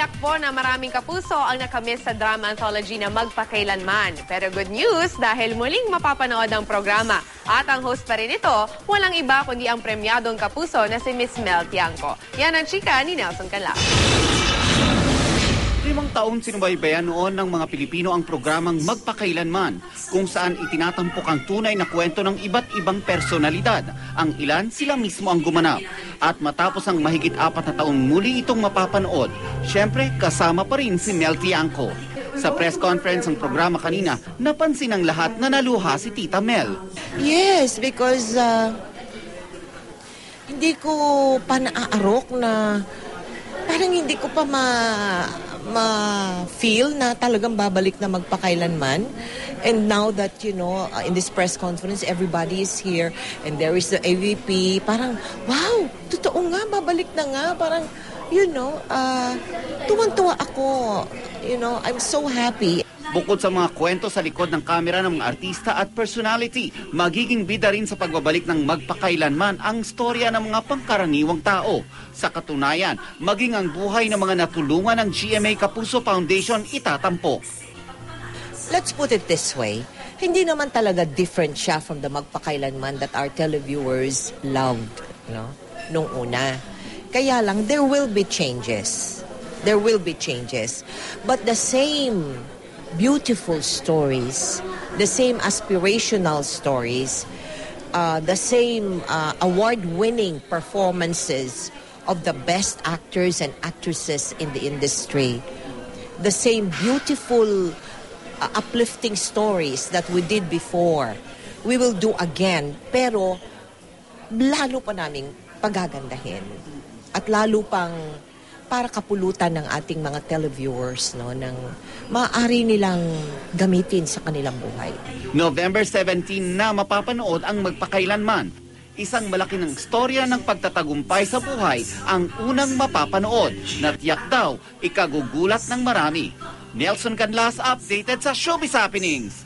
Tiyak po na maraming kapuso ang nakamiss sa drama anthology na Magpakailanman. Pero good news dahil muling mapapanood ang programa. At ang host pa rin ito, walang iba kundi ang premyadong kapuso na si Miss Mel Tiangco. Yan ang chika ni Nelson Canlas. 5 taon sinubaybayan noon ng mga Pilipino ang programang Magpakailanman, kung saan itinatampok ang tunay na kwento ng iba't ibang personalidad. Ang ilan, sila mismo ang gumanap. At matapos ang mahigit 4 na taon muli itong mapapanood, syempre kasama pa rin si Mel Tiangco. Sa press conference ng programa kanina, napansin ng lahat na naluha si Tita Mel. Yes, because hindi ko pa naaarok na parang hindi ko pa ma-feel na talagang babalik na magpakailanman. And now that, in this press conference, everybody is here and there is the AVP, parang, wow, totoo nga, babalik na nga. Parang, tuwan-tuwa ako. I'm so happy. Bukod sa mga kwento sa likod ng kamera ng mga artista at personality, magiging bida rin sa pagbabalik ng Magpakailanman ang storya ng mga pangkaraniwang tao. Sa katunayan, maging ang buhay ng mga natulungan ng GMA Kapuso Foundation itatampok. Let's put it this way. Hindi naman talaga different siya from the Magpakailanman that our televiewers loved, nung una. Kaya lang, there will be changes. There will be changes. But the same beautiful stories, the same aspirational stories, the same award-winning performances of the best actors and actresses in the industry, the same beautiful, uplifting stories that we did before, we will do again, pero lalo pa naming pagagandahin at lalo pang para kapulutan ng ating mga televiewers, nang maaari nilang gamitin sa kanilang buhay. November 17 na mapapanood ang Magpakailanman. Isang malaki ng storya ng pagtatagumpay sa buhay ang unang mapapanood na tiyak daw ikagugulat ng marami. Nelson Canlas, updated sa Showbiz Happenings.